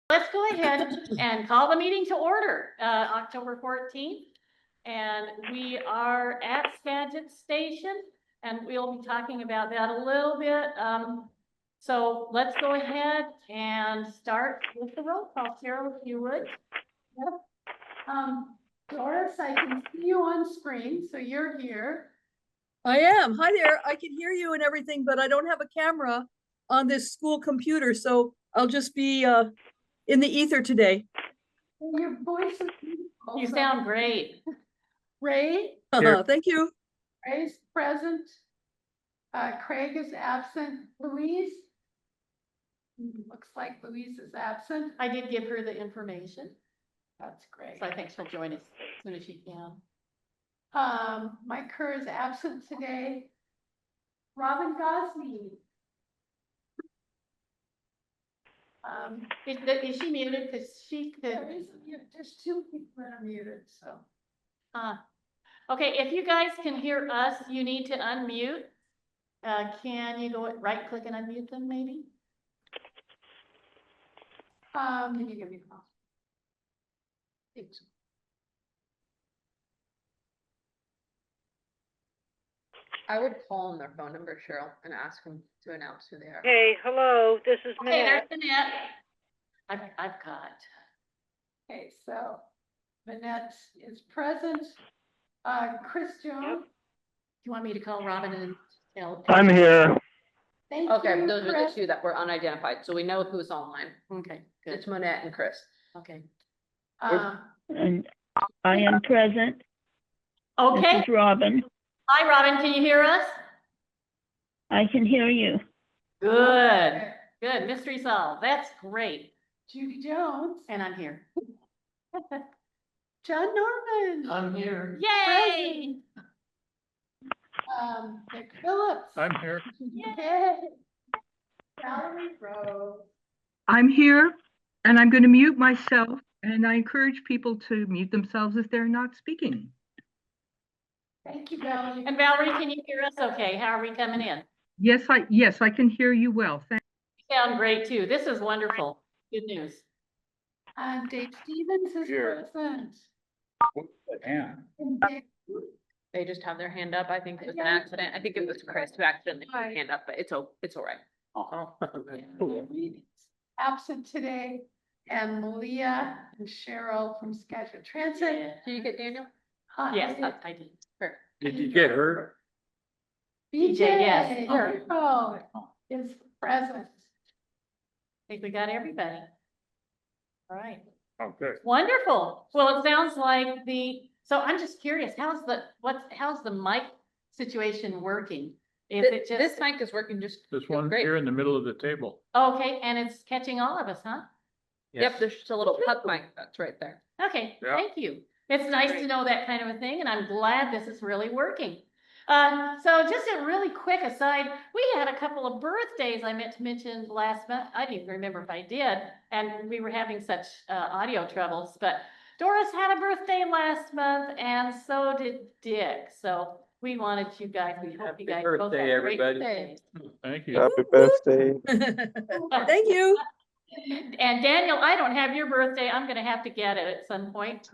Let's go ahead and call the meeting to order, October 14th. And we are at Skagit Station, and we'll be talking about that a little bit. So let's go ahead and start with the roll call. Cheryl, if you would. Yep. Doris, I can see you on screen, so you're here. I am. Hi there. I can hear you and everything, but I don't have a camera on this school computer, so I'll just be in the ether today. Well, your voice is beautiful. You sound great. Ray? Thank you. Ray's present. Craig is absent. Louise? Looks like Louise is absent. I did give her the information, That's great. so I think she'll join us as soon as she can. Mike Kerr is absent today. Robin Gosney. Is she muted? Because she could. There's two people that are muted, so. Okay, if you guys can hear us, you need to unmute. Can you go right click and unmute them maybe? Can you give me a call? Thanks. I would call on their phone number, Cheryl, and ask them to announce who they are. Hey, hello, this is Okay, there's Minette. Minette. I've got. Okay, so Minette is present. Chris Jones. Do you want me to call Robin and tell? I'm here. Thank Okay, you, those are the Chris. two that were unidentified, so we know who's online. Okay, good. It's Monette and Chris. Okay. And I am present. Okay. This is Robin. Hi, Robin. Can you hear us? I can hear you. Good. Good. Mystery solved. That's great. Judy Jones. And I'm here. John Norman. I'm here. Yay! Nick Phillips. I'm here. Yay. Valerie Rose. I'm here and I'm going to mute myself, and I encourage people to mute themselves if they're not speaking. Thank you, Valerie. And Valerie, can you hear us okay? How are we coming in? Yes, I can hear you well. Thank You sound great too. This is wonderful. Good news. Dave Stevens is Here. present. Yeah. And Dave- They just have their hand up. I think it was an Yeah. accident. I think it was Chris who accidentally put his hand up, but it's all right. Oh, Absent today. And Leah and Cheryl from Skagit Transit. Did you get Daniel? Yes, I did. Sure. Did you get her? BJ, yes. is present. I think we got everybody. All right. Okay. Wonderful. Well, it sounds like so I'm just curious, how's the mic situation working? Is it just? This mic is working just This one great. here in the middle of the table. Okay, and it's catching all of us, huh? Yep, there's just a little puck mic that's right there. Okay, Yeah. thank you. It's nice to know that kind of a thing, and I'm glad this is really working. So just a really quick aside, we had a couple of birthdays I meant to mention last month. I didn't even remember if I did, and we were having such audio troubles, but Doris had a birthday last month, and so did Dick. So we wanted you guys, we hope you guys both birthday, have great everybody. birthdays. Thank you. Happy birthday. Thank you. And Daniel, I don't have your birthday. I'm gonna have to get it at some point.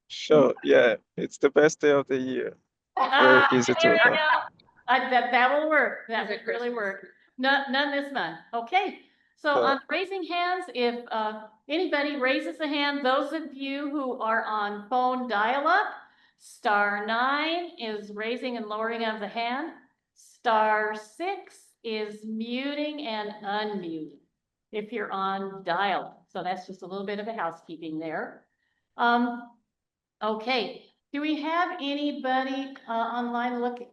Sure, yeah, it's the best day of the year. Very easy to There you remember. go. That will work. That Is would it really Christmas? work. None this month. Okay. So on raising hands, if anybody raises a hand, those of you who are on phone dial-up, *9 is raising and lowering of the hand. *6 is muting and unmuting if you're on dial. So that's just a little bit of a housekeeping there. Okay. Do we have anybody online looking?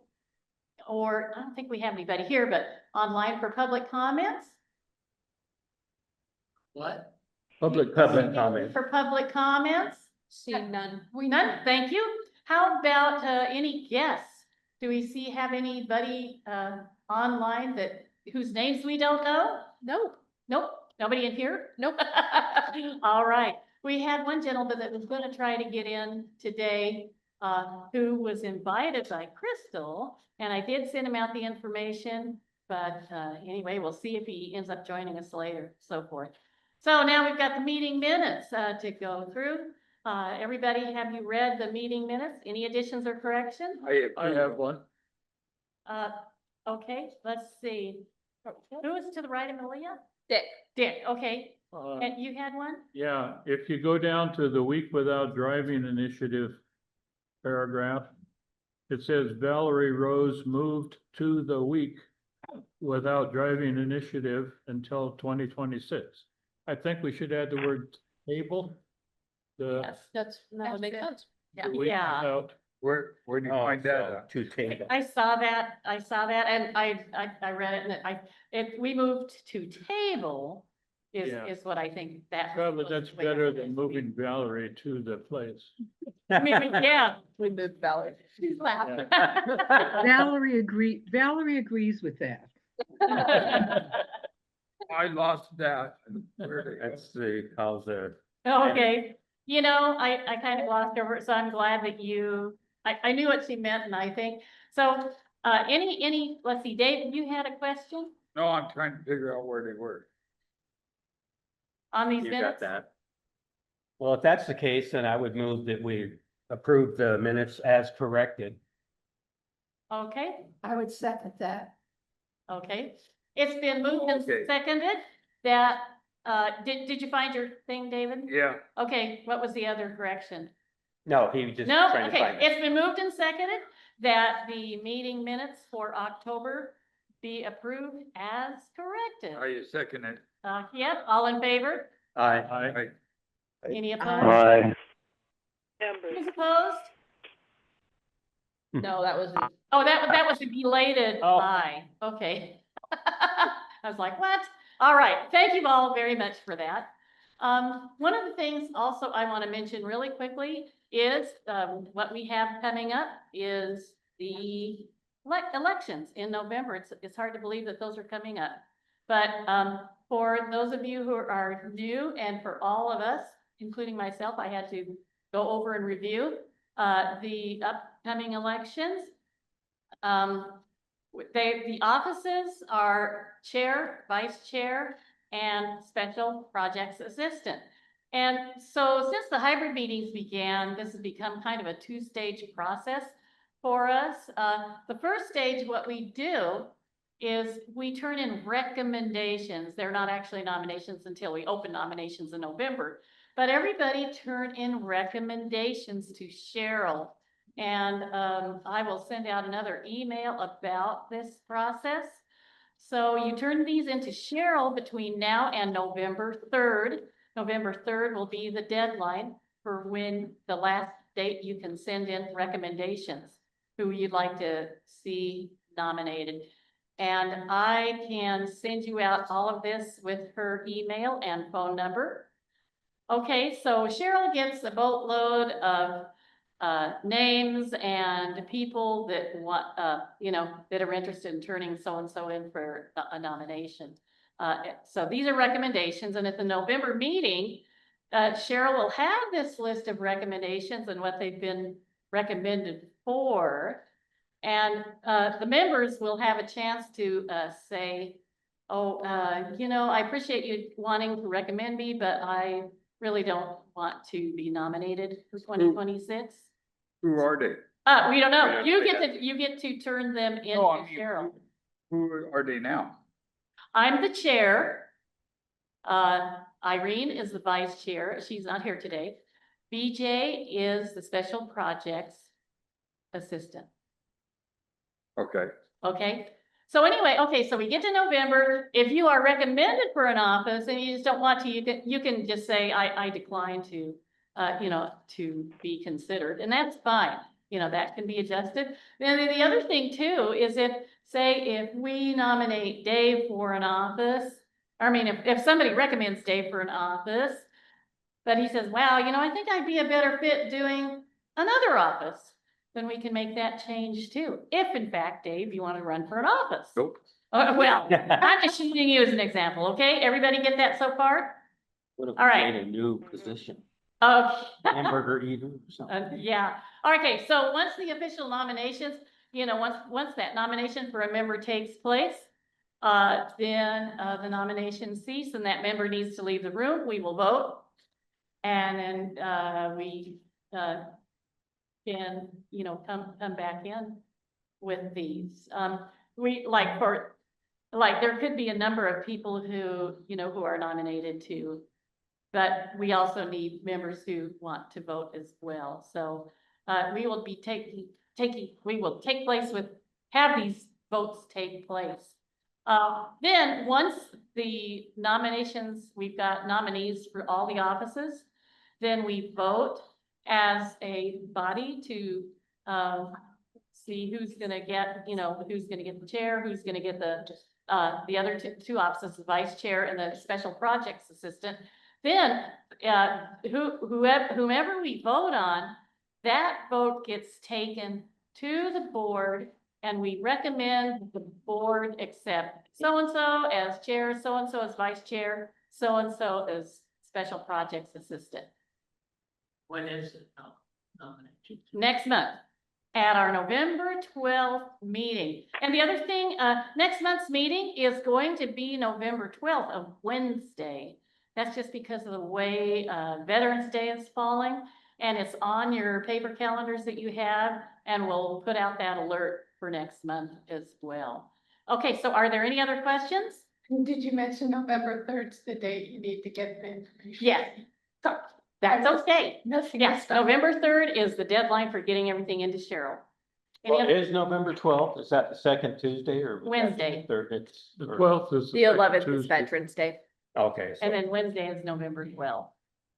Or I don't think we have anybody here, but online for public comments? What? Public comment. For public comments? Seeing none. None, thank you. How about any guests? Do we have anybody online whose names we don't know? Nope. Nope, nobody in here? Nope. All right, we had one gentleman that was gonna try to get in today, who was invited by Crystal, and I did send him out the information, but anyway, we'll see if he ends up joining us later, so forth. So now we've got the meeting minutes to go through. Everybody, have you read the meeting minutes? Any additions or corrections? I have one. Okay, let's see. Who is to the right of Malia? Dick. Dick, okay. Uh, And you had one? yeah, if you go down to the week without driving initiative paragraph, it says Valerie Rose moved to the week without driving initiative until 2026. I think we should add the word table. The Yes. That would make good. sense. the week Yeah. without. Where do you find that? To table. I saw that, and I read it, and we moved to table Yeah. is what I think that. Yeah, but that's better than moving Valerie to the place. I mean, yeah, We moved Valerie. she's laughing. Valerie agrees with that. I lost that. That's the, how's the, Okay, I kind of glossed over it, so I'm glad that I knew what she meant, and I think, so, let's see, Dave, you had a question no, I'm trying to figure out where they were. on these You minutes? got that. Well, if that's the case, then I would move that we approve the minutes as corrected. Okay, I would second that. okay. It's been moved and Okay. seconded that, did you find your thing, David? Yeah. Okay, what was the other correction? No, he was just No, trying to okay, find it. it's been moved and seconded that the meeting minutes for October be approved as corrected. Are you second it? Yep, all in favor? Aye. I, Any Aye. opposed? Who's opposed? No, that was, Oh, that was a belated Oh. aye, okay. I was like, what? All right, thank you all very much for that. One of the things also I want to mention really quickly is, what we have coming up is the elections in November. It's hard to believe that those are coming up. But, for those of you who are new and for all of us, including myself, I had to go over and review, the upcoming elections. The offices are chair, vice chair, and special projects assistant. And so since the hybrid meetings began, this has become kind of a two-stage process for us. The first stage, what we do is we turn in recommendations. They're not actually nominations until we open nominations in November, but everybody turn in recommendations to Cheryl. And I will send out another email about this process. So you turn these into Cheryl between now and November 3rd. November 3rd will be the deadline for when the last date you can send in recommendations, who you'd like to see nominated. And I can send you out all of this with her email and phone number. Okay, so Cheryl gets a boatload of names and people that want, that are interested in turning so-and-so in for a nomination. So these are recommendations, and at the November meeting, Cheryl will have this list of recommendations and what they've been recommended for. And the members will have a chance to say, oh, I appreciate you wanting to recommend me, but I really don't want to be nominated for 2026. Who are they? We don't know. We don't You know get to turn them in No, I to mean, Cheryl. Who are they now? I'm the chair. Irene is the vice chair. She's not here today. BJ is the special projects assistant. Okay. Okay, so anyway, okay, so we get to November. If you are recommended for an office and you just don't want to, you can just say, I decline to, to be considered, and that's fine. That can be adjusted. Then the other thing too is if we nominate Dave for an office, if somebody recommends Dave for an office, but he says, wow, I think I'd be a better fit doing another office, then we can make that change too. If in fact, Dave, you want to run for an office. Nope. Well, I'm just using you as an example, okay? Everybody get that so far? What if All we right. made a new position? Hamburger Hamburger eater or something? yeah. Okay, so once the official nominations, once that nomination for a member takes place, Then the nomination cease and that member needs to leave the room. We will vote. And then we can, you know, come back in with these. We there could be a number of people who, you know, who are nominated too. But we also need members who want to vote as well. So we will be have these votes take place. Then once the nominations, we've got nominees for all the offices, then we vote as a body to see who's gonna get, you know, who's gonna get the chair, who's gonna get the other two offices, the vice chair and the special projects assistant. Then whomever we vote on, that vote gets taken to the board and we recommend the board accept so-and-so as chair, so-and-so as vice chair, so-and-so as special projects assistant. When is it? Nomination. Next month at our November 12th meeting. And the other thing, next month's meeting is going to be November 12th, a Wednesday. That's just because of the way Veterans Day is falling, and it's on your paper calendars that you have, and we'll put out that alert for next month as well. Okay, so are there any other questions? Did you mention November 3rd's the date you need to get the information? Yes. So, That's okay. nothing. Yes, November 3rd is the deadline for getting everything into Cheryl. Any Well, other- is November 12th, is that the second Tuesday or? Wednesday. Third, it's. The or- 12th is. The 11th is Tuesday. Veterans Day, Okay. so- And then Wednesday is November 12th.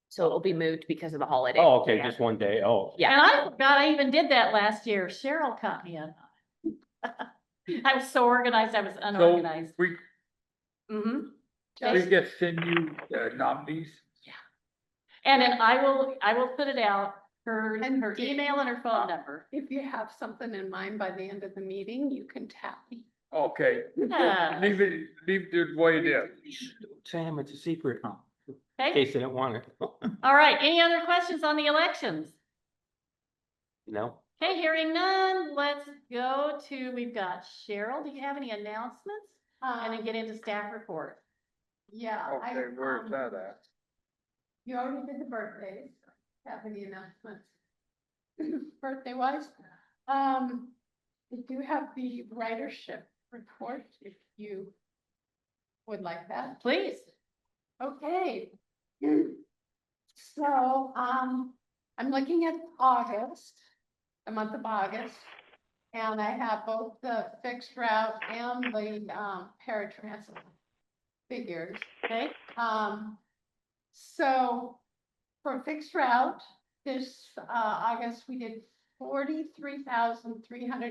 so it'll be moved because of the holiday. Oh, okay, Yeah. just one day. Oh. Yeah. And I forgot I even did that last year. Cheryl caught me up. I was so organized, I was So unorganized. we Mm-hmm. just send you nominees. And then I will put it out, her And email and her phone number. If you have something in mind by the end of the meeting, you can tap me. Okay, Yeah. leave it the way it is. Sam, it's a secret, in Okay, case they don't want it. all right. Any other questions on the elections? No? Okay, hearing none, let's go to, we've got Cheryl. Do you have any announcements? And then get into staff report. Yeah. Okay, where's that at? You already did the birthdays. Have any announcements? Birthday wise? We do have the ridership report if you would like that. Please. Okay. So, I'm looking at August, the month of August. And I have both the fixed route and the, paratransit figures. Okay, So for fixed route, this, August, we did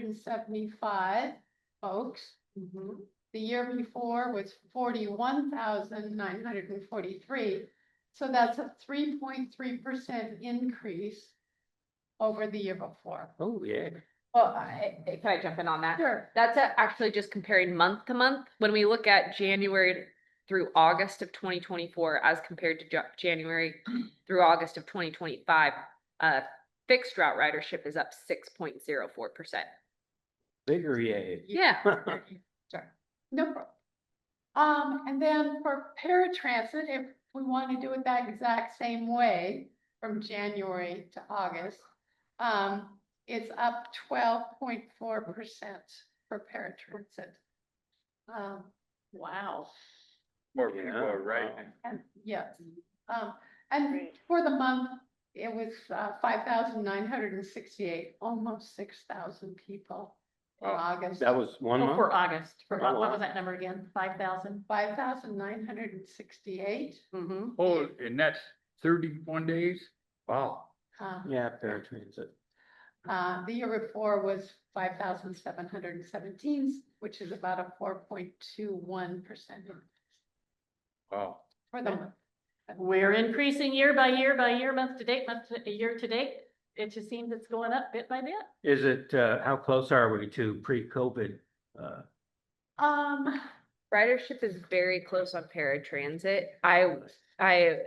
43,375 folks. The year before was 41,943. So that's a 3.3% increase over the year before. Oh, yeah. Well, can I jump in on that? Sure. That's actually just comparing month to month. When we look at January through August of 2024 as compared to January through August of 2025, fixed route ridership is up 6.04%. Bigger, yay. Yeah. Sure. No problem. And then for paratransit, if we want to do it that exact same way from January to August, it's up 12.4% for paratransit. wow. More people are right. And yes, and for the month, it was 5,968, almost 6,000 people in Wow. August. That was one Oh, month? for August, For what what? was that number again? 5,000? 5,968. Mm-hmm. Oh, and that's 31 days? Wow. Yeah, paratransit. The year before was 5,717, which is about a 4.21% Wow. for the month. We're increasing year by year by year, month to date, year to date. It just seems it's going up bit by bit. Is it, how close are we to pre-COVID? Ridership is very close on paratransit. I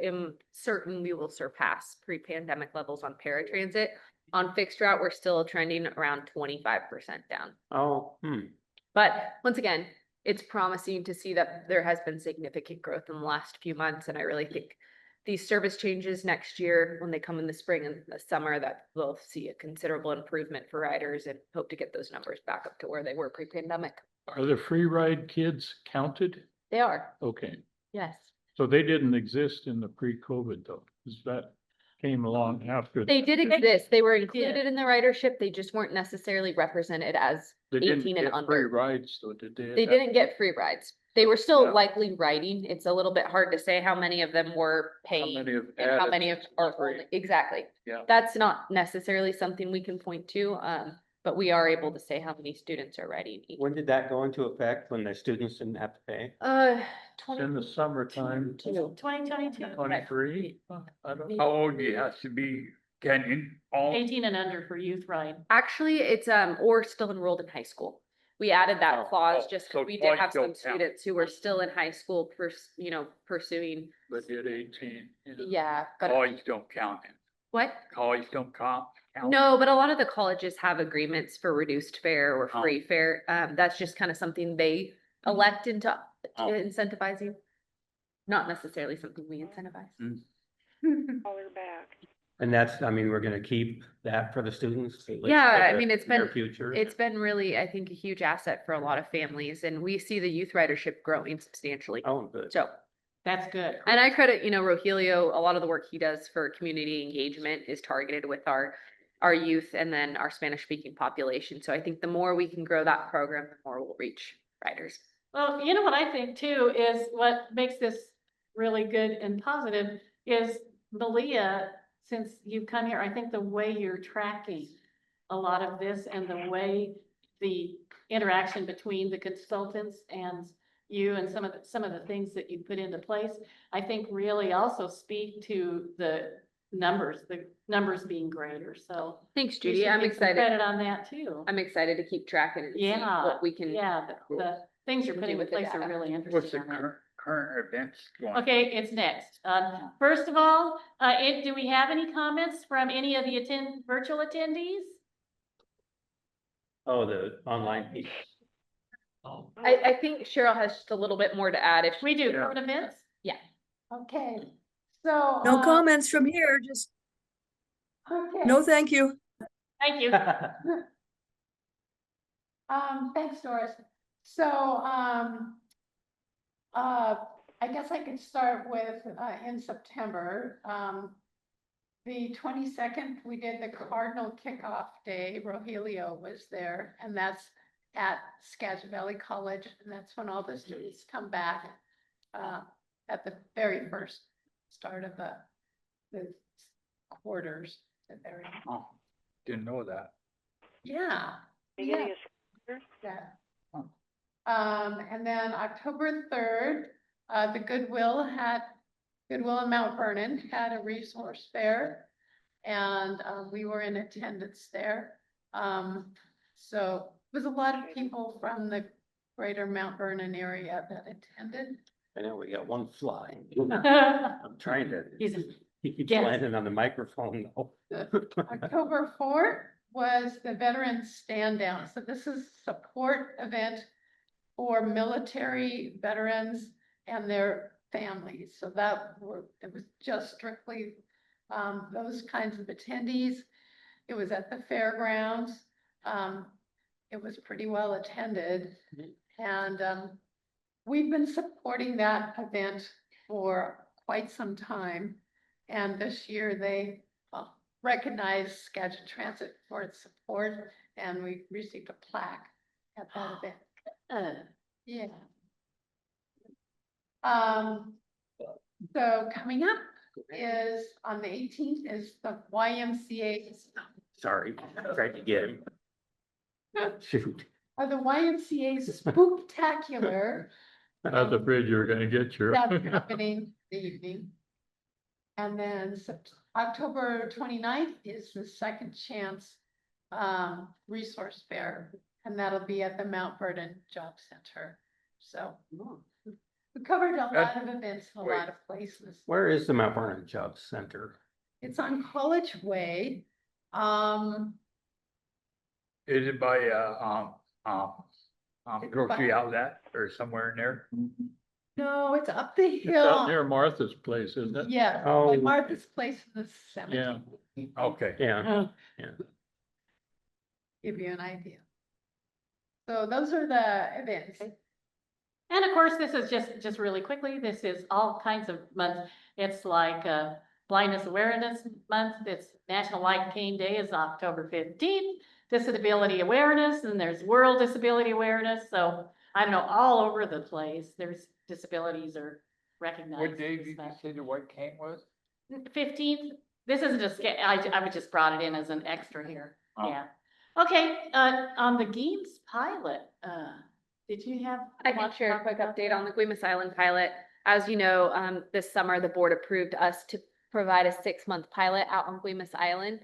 am certain we will surpass pre-pandemic levels on paratransit. On fixed route, we're still trending around 25% down. Oh, But once again, it's promising to see that there has been significant growth in the last few months, and I really think these service changes next year, when they come in the spring and the summer, that we'll see a considerable improvement for riders and hope to get those numbers back up to where they were pre-pandemic. Are the free ride kids counted? They are, Okay, yes. so they didn't exist in the pre-COVID though, because that came along after. They did exist. They were included in the ridership. They just weren't necessarily represented as They didn't 18 and get under. free rides though, did they? They didn't get free rides. They were still Yeah. likely riding. It's a little bit hard to say how many of them were How paying many have and how added many of are free? only, exactly. Yeah. That's not necessarily something we can point to, but we are able to say how many students are riding each. When did that go into effect? When the students didn't have to pay? It's in the summertime, 2022. 23. I don't. How old do you have to be, can you, all, 18 and under for youth ride. Actually, it's, or still enrolled in high school. We added that Oh, clause oh, just so because we did twice have some don't count. students who were still in high school, pursuing, But did 18. you know. yeah, but college don't count, what? college don't count? No, but a lot of the colleges have agreements for reduced fare or Oh. free fare. That's just kind of something they elect into Oh. incentivizing. Not necessarily something we incentivize. And that's, I mean, we're gonna keep that for the students? at least Yeah, for I the mean, it's near been- Future. It's been really, I think, a huge asset for a lot of families, and we see the youth ridership growing substantially. Oh, good. So, That's good. and I credit, Rogelio, a lot of the work he does for community engagement is targeted with our youth and then our Spanish speaking population. So I think the more we can grow that program, the more we'll reach riders. Well, you know what I think too is what makes this really good and positive is Malia, since you've come here, I think the way you're tracking a lot of this and the way the interaction between the consultants and you and some of the things that you put into place, I think really also speak to the numbers being greater. So Thanks, you Judy. should I'm get some excited. Credit on that too. I'm excited to keep tracking and see Yeah, what we can. yeah, the things you're do putting in with the place are data. really What's interesting the on that. current events going? Okay, it's next. First of all, do we have any comments from any of the virtual attendees? Oh, the online piece. I think Cheryl has just a little bit more to add if We do, Yeah. current events? Okay, so. No comments from here, just Okay. no, thank you. Thank you. Thanks, Doris. So, I guess I could start with, in September, the 22nd, we did the Cardinal Kickoff Day. Rogelio was there, and that's at Skagit Valley College, and that's when all the students come back, at the very first start of the quarters that they're in. Oh, didn't know that. Yeah. Yeah. Yeah. Huh. And then October 3rd, the Goodwill in Mount Vernon had a resource fair. And, we were in attendance there. So it was a lot of people from the greater Mount Vernon area that attended. I know we got one fly. He's I'm trying to, he keeps Yes. landing on the microphone though. October 4th was the Veterans Stand Down. So this is a support event for military veterans and their families. So it was just strictly those kinds of attendees. It was at the fairgrounds. It was pretty well attended. And we've been supporting that event for quite some time. And this year they recognized Skagit Transit for its support, and we received a plaque at that event. Yeah. So coming up is on the 18th is the YMCA's, Sorry, tried to get him. Shoot. the YMCA's Spooktacular. Not the bridge you're gonna get your. That's happening the evening. And then October 29th is the Second Chance Resource Fair, and that'll be at the Mount Vernon Job Center. So we covered a lot of events in a lot of places. Where is the Mount Vernon Job Center? It's on College Way. Is it by, grocery outlet or somewhere in there. No, it's up the It's out hill. near Martha's place, isn't it? Yeah, Oh. by Martha's place in the cemetery. Okay. Yeah, Give you an idea. So those are the events. And of course, this is just really quickly, this is all kinds of months. It's like, Blindness Awareness Month, it's National White Cane Day is October 15th. Disability Awareness, and there's World Disability Awareness, so I don't know, all over the place, there's disabilities are recognized. What day this did you month. say the white cane was? 15th, this isn't I would just brought it in as an extra here, Oh. yeah. Okay, on the Geams pilot, did you have? I can share a quick update on the Guaymas Island pilot. As you know, this summer, the board approved us to provide a 6-month pilot out on Guaymas Island.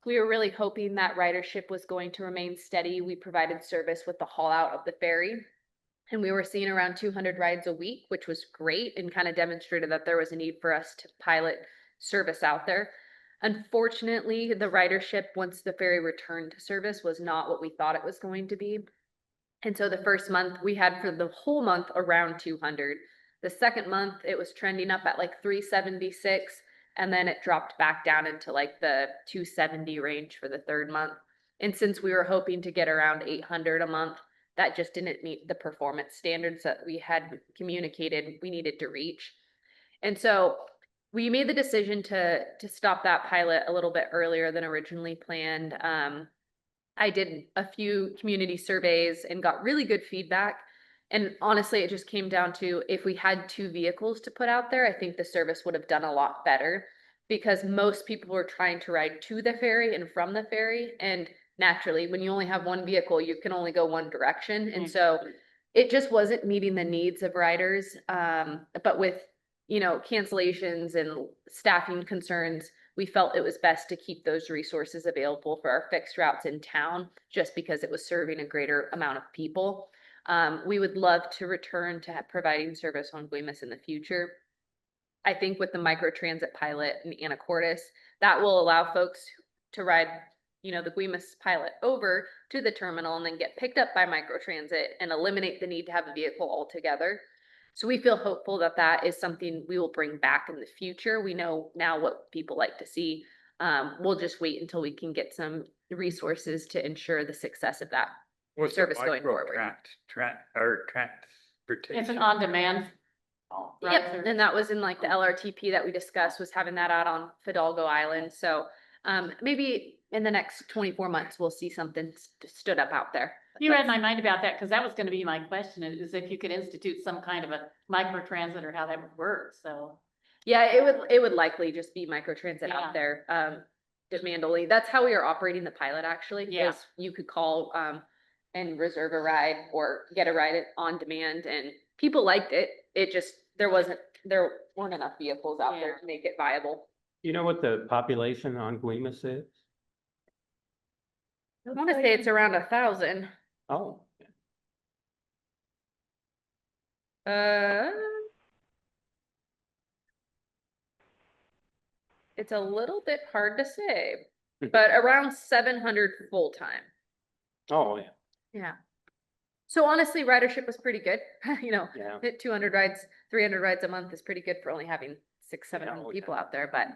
We were really hoping that ridership was going to remain steady. We provided service with the haul out of the ferry. And we were seeing around 200 rides a week, which was great and kind of demonstrated that there was a need for us to pilot service out there. Unfortunately, the ridership, once the ferry returned to service, was not what we thought it was going to be. And so the first month we had for the whole month around 200. The second month it was trending up at like 376, and then it dropped back down into like the 270 range for the third month. And since we were hoping to get around 800 a month, that just didn't meet the performance standards that we had communicated we needed to reach. And so we made the decision to stop that pilot a little bit earlier than originally planned. I did a few community surveys and got really good feedback. And honestly, it just came down to if we had 2 vehicles to put out there, I think the service would have done a lot better, because most people were trying to ride to the ferry and from the ferry. And naturally, when you only have 1 vehicle, you can only go one direction. And so it just wasn't meeting the needs of riders. But with, cancellations and staffing concerns, we felt it was best to keep those resources available for our fixed routes in town, just because it was serving a greater amount of people. We would love to return to providing service on Guaymas in the future. I think with the microtransit pilot in Anacortes, that will allow folks to ride, the Guaymas pilot over to the terminal and then get picked up by microtransit and eliminate the need to have a vehicle altogether. So we feel hopeful that that is something we will bring back in the future. We know now what people like to see. We'll just wait until we can get some resources to ensure the success of that What's the service going micro forward. transportation? It's an on-demand. Yep, and that was in like the LRTP that we discussed, was having that out on Fidalgo Island. So maybe in the next 24 months, we'll see something stood up out there. You read my mind about that, because that was gonna be my question, is if you could institute some kind of a microtransit or how that would work, so. Yeah, it would likely just be microtransit Yeah. out there, demand only. That's how we are operating the pilot, actually. Yeah. is You could call and reserve a ride or get a ride on demand, and people liked it. It just, there weren't enough vehicles out there Yeah. to make it viable. you know what the population on Guaymas is? I want to say it's around 1,000. Oh, It's a little bit hard to say, but around 700 full-time. oh, yeah, Yeah. So honestly, ridership was pretty good. yeah. Hit 200 rides, 300 rides a month is pretty good for only having 600-700 Yeah. people out there, but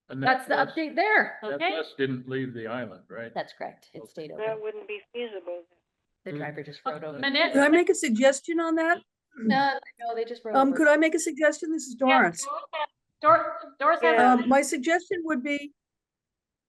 And that's the bus- update there. That Okay. bus didn't leave the island, right? That's correct. It stayed That open. wouldn't be feasible. The driver just rode over. Manette? Could I make a suggestion on that? No, they just rode over. Could I make a suggestion? This is Yeah, Doris. Doris has. Yeah. My suggestion would be,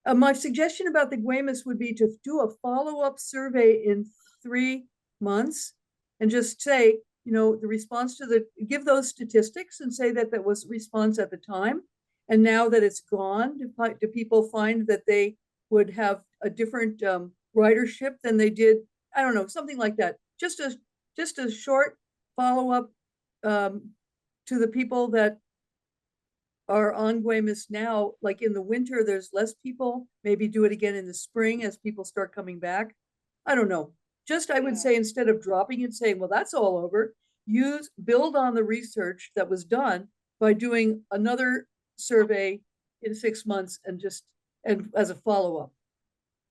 my suggestion about the Guaymas would be to do a follow-up survey in 3 months and just say, the response to give those statistics and say that was response at the time. And now that it's gone, do people find that they would have a different ridership than they did? I don't know, something like that. Just a short follow-up to the people that are on Guaymas now. Like in the winter, there's less people, maybe do it again in the spring as people start coming back. I don't know. Just, I would say, instead of dropping it, saying, well, that's all over, build on the research that was done by doing another survey in 6 months and as a follow-up.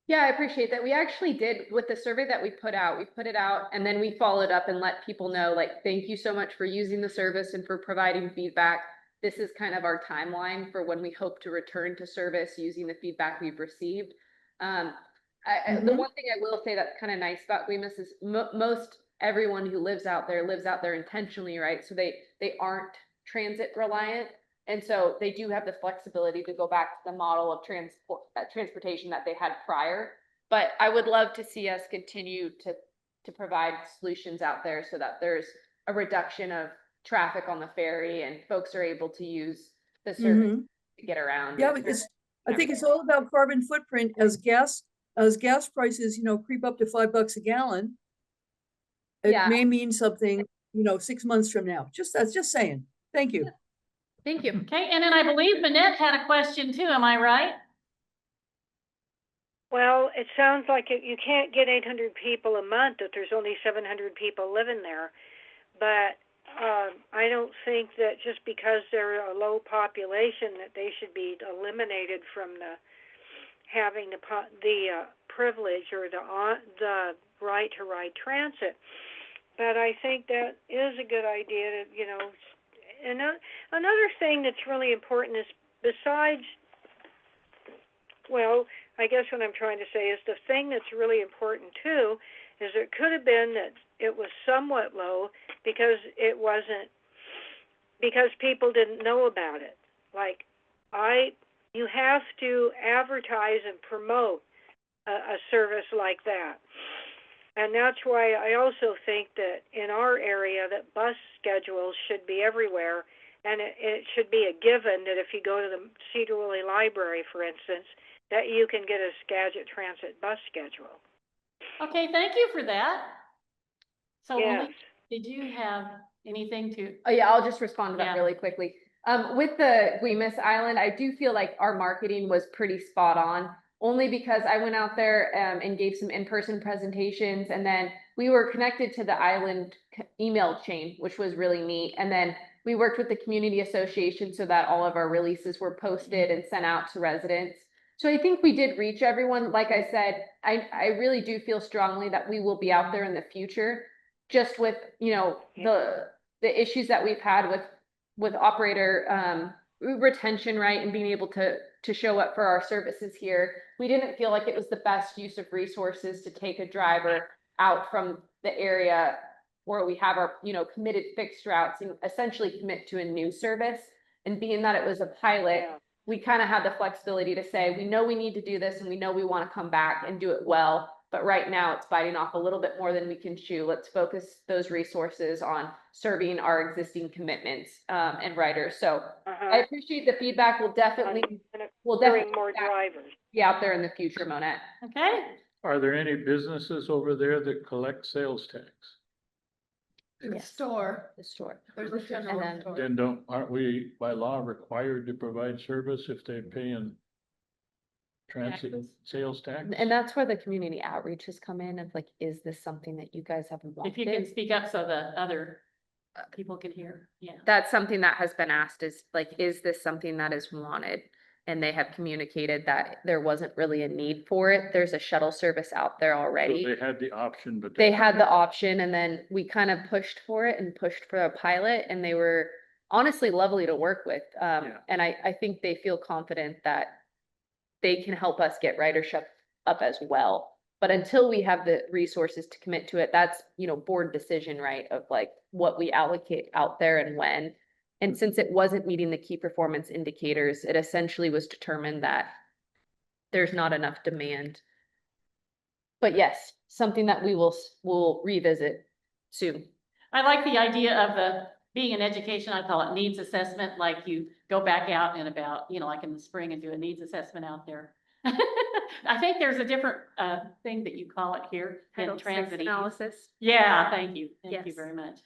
Yeah, I appreciate that. We actually did with the survey that we put out and then we followed up and let people know, like, thank you so much for using the service and for providing feedback. This is kind of our timeline for when we hope to return to service using the feedback we've received. The one thing I will say that's kind of nice about Guemas is most everyone who lives out there intentionally, right? So they aren't transit reliant. And so they do have the flexibility to go back to the model of transportation that they had prior. But I would love to see us continue to provide solutions out there so that there's a reduction of traffic on the ferry and folks are able to use the service to get around. Yeah, because I think it's all about carbon footprint as gas prices, creep up to $5 a gallon. It Yeah. may mean something, 6 months from now. That's just saying. Thank you. Thank you. Okay, and then I believe Manette had a question too, am I right? Well, it sounds like you can't get 800 people a month if there's only 700 people living there. But I don't think that just because they're a low population that they should be eliminated from having the privilege or the right to ride transit. But I think that is a good idea to, and another thing that's really important is besides, well, I guess what I'm trying to say is the thing that's really important too is it could have been that it was somewhat low because people didn't know about it. Like you have to advertise and promote a service like that. And that's why I also think that in our area that bus schedules should be everywhere, and it should be a given that if you go to the Cedar Woolley Library, for instance, that you can get a Skagit Transit bus schedule. Okay, thank you for that. So Yes. Malik, did you have anything to? Oh yeah, I'll just respond to that Yeah. really quickly. With the Guemas Island, I do feel like our marketing was pretty spot on, only because I went out there and gave some in-person presentations, and then we were connected to the island email chain, which was really neat. And then we worked with the community association so that all of our releases were posted and sent out to residents. So I think we did reach everyone. Like I said, I really do feel strongly that we will be out there in the future, just with, the issues that we've had with operator retention, right, and being able to show up for our services here. We didn't feel like it was the best use of resources to take a driver out from the area where we have our, committed fixed routes and essentially commit to a new service. And being that it was a pilot, we kind of had the flexibility to say, we know we need to do this and we know we want to come back and do it well. But right now it's biting off a little bit more than we can chew. Let's focus those resources on serving our existing commitments and riders. So I appreciate the feedback. We'll definitely more drivers be out there in the future, Monette. Okay, Are there any businesses over there that collect sales tax? The store, The store. there's a general then- store. Then aren't we by law required to provide service if they're paying transit Taxes. sales tax? And that's where the community outreach has come in of like, is this something that you guys have wanted? if you can speak up so the other people can hear, yeah. That's something that has been asked is like, is this something that is wanted? And they have communicated that there wasn't really a need for it. There's a shuttle service out there So already. they had the option, but They had the option and then we kind of pushed for it and pushed for a pilot and they were honestly lovely to work with. And I think they feel confident that they can help us get ridership up as well. But until we have the resources to commit to it, that's, board decision, right? Of like what we allocate out there and when. And since it wasn't meeting the key performance indicators, it essentially was determined that there's not enough demand. But yes, something that we'll revisit soon. I like the idea of being an education, I call it needs assessment, like you go back out and about, like in the spring and do a needs assessment out there. I think there's a different thing that you call it here in transit. Analysis. Yeah, thank you. Thank you Yes. very much.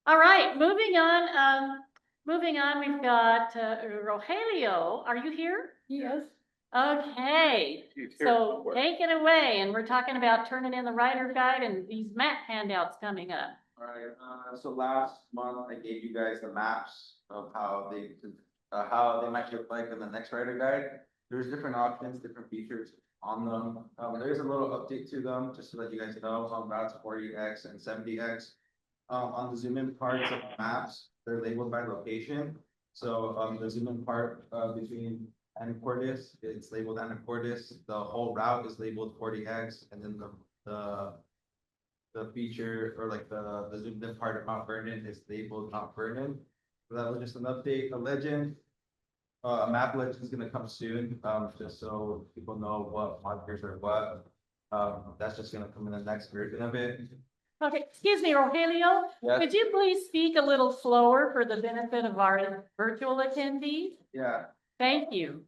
All right, moving on, we've got Rogelio. Are you here? Yes. Okay, so take it away. And we're talking about turning in the rider guide and these map handouts coming up. Alright, so last month I gave you guys the maps of how they might look like in the next rider guide. There's different options, different features. on them. There is a little update to them, just to let you guys know, on routes 40X and 70X. On the zoom in parts of maps, they're labeled by location. So, the zoom in part, between Anacortes, it's labeled Anacortes. The whole route is labeled 40X, and then the feature, or like the zoomed in part of Mount Vernon is labeled Mount Vernon. So that was just an update. A legend, a map legend is gonna come soon, just so people know what markers are what. That's just gonna come in the next version of it. Okay, excuse me, Rogelio, Yes. could you please speak a little slower for the benefit of our virtual attendees? Yeah, Thank you.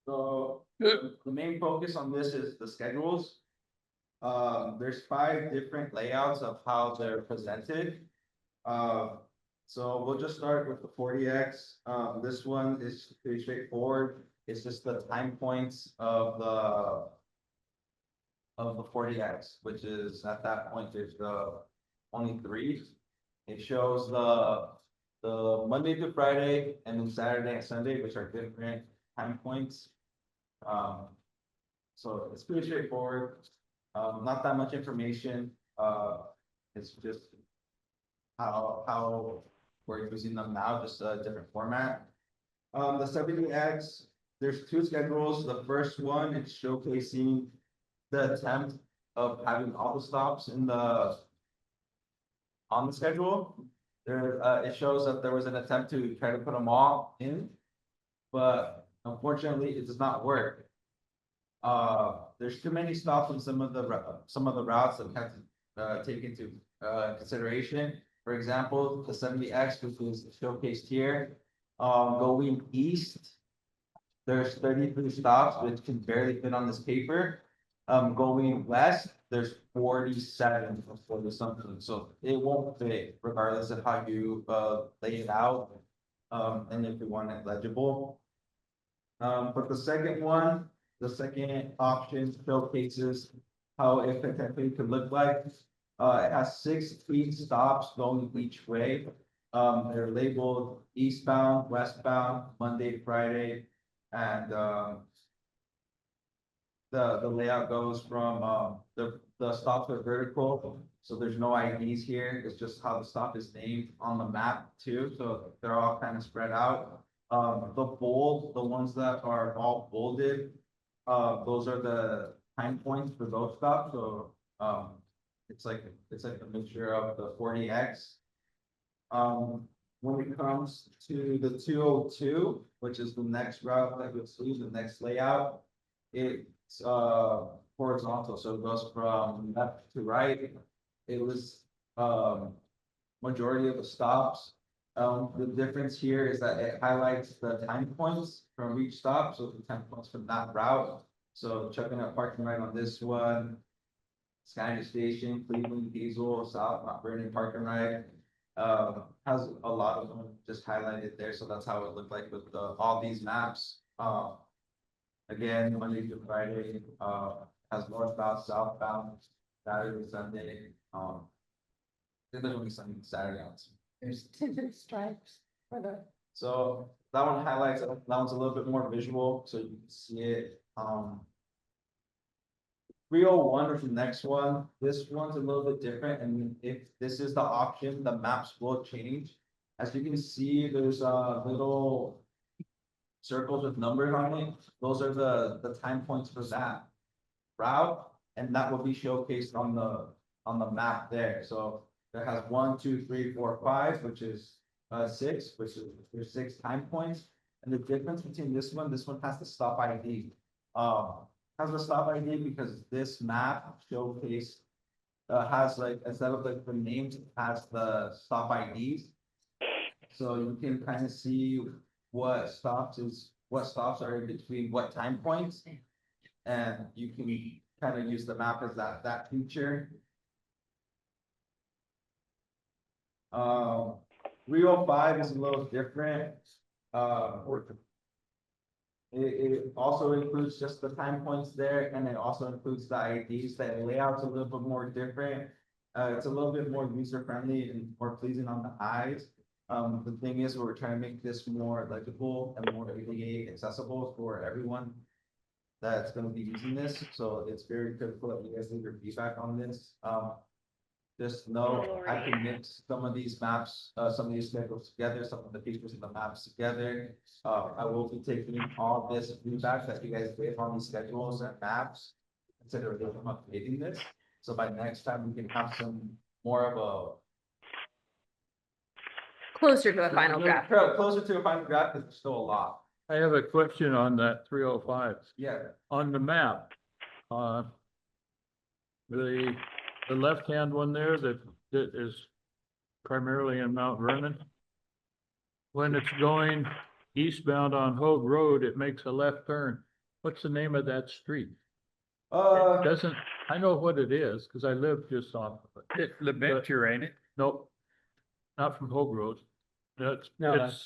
so the main focus on this is the schedules. There's 5 different layouts of how they're presented. So we'll just start with the 40X. This one is pretty straightforward. It's just the time points of the 40X, which is at that point, there's only 3. It shows the Monday to Friday and then Saturday and Sunday, which are different time points. So it's pretty straightforward. Not that much information. It's just how we're using them now, just a different format. The 70X, there's 2 schedules. The first one, it's showcasing the attempt of having all the stops on the schedule. There, it shows that there was an attempt to try to put them all in, but unfortunately, it does not work. There's too many stops on some of the routes that we have to take into consideration. For example, the 70X, which is showcased here, going east, there's 33 stops, which can barely fit on this paper. Going west, there's 47 or 40 something, so it won't fit regardless of how you lay it out, and if you want it legible. But the second one, the second option showcases how it potentially could look like. It has 6 speed stops going each way. They're labeled eastbound, westbound, Monday, Friday, and the layout goes from the stops are vertical, so there's no IDs here. It's just how the stop is named on the map too. So they're all kind of spread out. The ones that are all bolded, those are the time points for those stops. So it's like a mixture of the 40X. When it comes to the 202, which is the next route that you'll see, the next layout, it's horizontal, so it goes from left to right. It was majority of the stops. The difference here is that it highlights the time points from each stop, so the time points from that route. So checking out parking right on this one, Skagit Station, Cleveland, Diesel, South Mount Vernon parking right. Has a lot of them just highlighted there, so that's how it looked like with all these maps. Again, Monday to Friday, has northbound, southbound, Saturday, Sunday. There's only Sunday, Saturday. There's tinted stripes for the. So that one highlights, that one's a little bit more visual, so you can see it. 301 is the next one. This one's a little bit different, and if this is the option, the maps will change. As you can see, there's little circles with numbers on it. Those are the time points for that route, and that will be showcased on the map there. So it has 1, 2, 3, 4, 5, which is 6, which is there's 6 time points. And the difference between this one has the stop ID. Has the stop ID because this map showcase has like, instead of like the names, it has the stop IDs. So you can kind of see what stops are in between what time points. And you can kind of use the map as that feature. 305 is a little different. It also includes just the time points there, and it also includes the IDs. That layout's a little bit more different. It's a little bit more user-friendly and more pleasing on the eyes. The thing is, we're trying to make this more legible and more ADA accessible for everyone. that's gonna be using this, so it's very critical that you guys leave your feedback on this. Just know I can mix some of these maps, some of these schedules together, some of the features of the maps together. I will be taking all this feedback that you guys gave on these schedules and maps, consider them updating this. So by next time, we can have some more of Closer to a final draft. closer to a final draft, because there's still a lot. I have a question on that 305. Yeah, On the map, the left-hand one there that is primarily in Mount Vernon. When it's going eastbound on Hogue Road, it makes a left turn. What's the name of that street? It doesn't, I know what it is, because I live just off of it. It's LaVenture, ain't it? Nope, not from Hogue Road. It's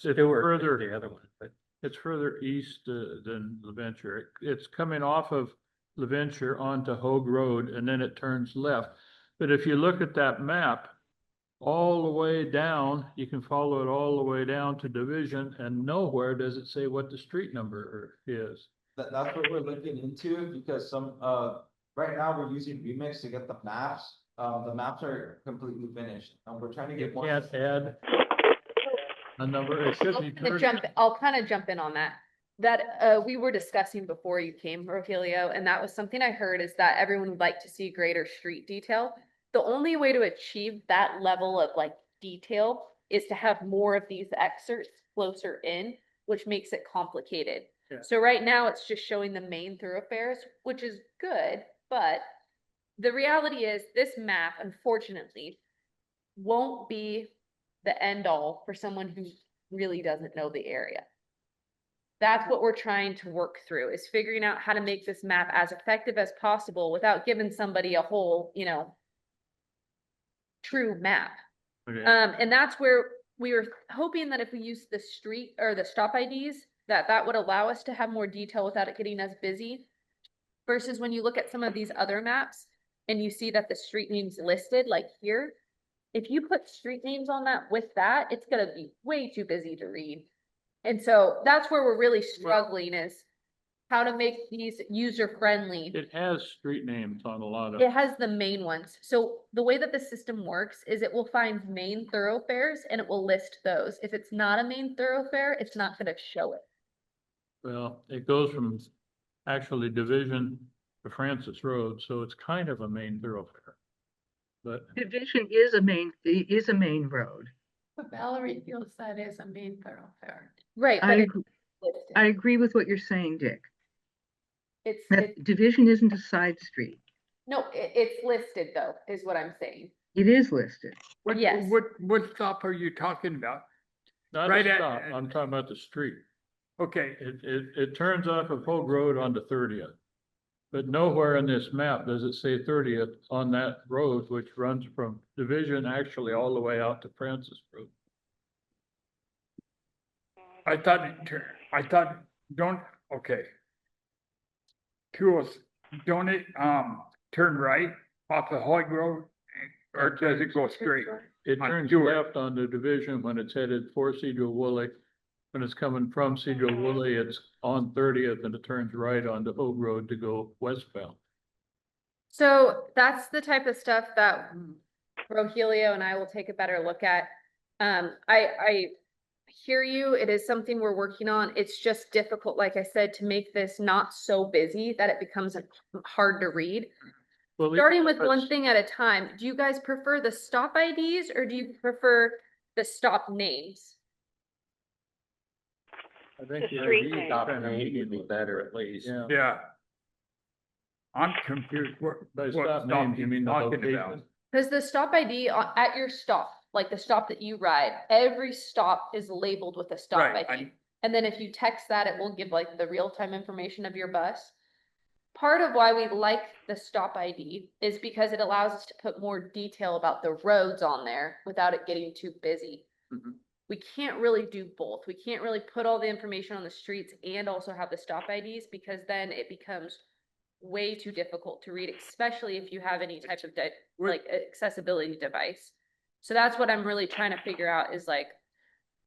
Stewart, further. the other one, but It's further east than LaVenture. It's coming off of LaVenture onto Hogue Road and then it turns left. But if you look at that map, all the way down, you can follow it all the way down to Division and nowhere does it say what the street number is. that's what we're looking into, because some, right now, we're using Remix to get the maps. The maps are completely finished, and we're trying to You get more. can't add a number. It should be. I'll kind of jump in on that. We were discussing before you came, Rogelio, and that was something I heard is that everyone would like to see greater street detail. The only way to achieve that level of like detail is to have more of these excerpts closer in, which makes it complicated. Yeah. So right now it's just showing the main thoroughfares, which is good, but the reality is this map, unfortunately, won't be the end all for someone who really doesn't know the area. That's what we're trying to work through, is figuring out how to make this map as effective as possible without giving somebody a whole, true map. Okay. And that's where we were hoping that if we use the street or the stop IDs, that would allow us to have more detail without it getting as busy. Versus when you look at some of these other maps and you see that the street names listed, like here, if you put street names on that with that, it's gonna be way too busy to read. And so that's where we're really struggling, is how to make these user friendly. It has street names on a lot of. It has the main ones. So the way that the system works is it will find main thoroughfares and it will list those. If it's not a main thoroughfare, it's not gonna show it. Well, it goes from actually Division to Francis Road, so it's kind of a main thoroughfare. But Division is a main road. But Valerie feels that is a main thoroughfare. Right, but I it's agree. listed. I agree with what you're saying, Dick. It's That Division isn't a side street. no, it's listed though, is what I'm saying. It is listed. What, Yes. what stop are you talking about? not Right a at- stop, I'm talking about the street. Okay, It turns off of Hogue Road onto 30th. But nowhere in this map does it say 30th on that road, which runs from Division actually all the way out to Francis Road. I thought, okay. Curious, don't it, turn right off of Hoyt Road, or does it go straight? It On turns Stewart. left on the Division when it's headed for Cedar Woolley. When it's coming from Cedar Woolley, it's on 30th and it turns right onto Hogue Road to go westbound. So that's the type of stuff that Rogelio and I will take a better look at. I hear you. It is something we're working on. It's just difficult, like I said, to make this not so busy that it becomes hard to read. Well, Starting with let's- one thing at a time, do you guys prefer the stop IDs or do you prefer the stop names? I think The the street idea is name. stop kind of name would be medium. better at least. Yeah, Yeah. I'm confused, by what stop stop names, you mean the talking location. about? Because the stop ID at your stop, like the stop that you ride, every stop is labeled with a stop Right, ID. And then if you text that, it will give like the real-time information of your bus. Part of why we like the stop ID is because it allows us to put more detail about the roads on there without it getting too busy. Mhm. We can't really do both. We can't really put all the information on the streets and also have the stop IDs, because then it becomes way too difficult to read, especially if you have any type of like accessibility device. So that's what I'm really trying to figure out, is like,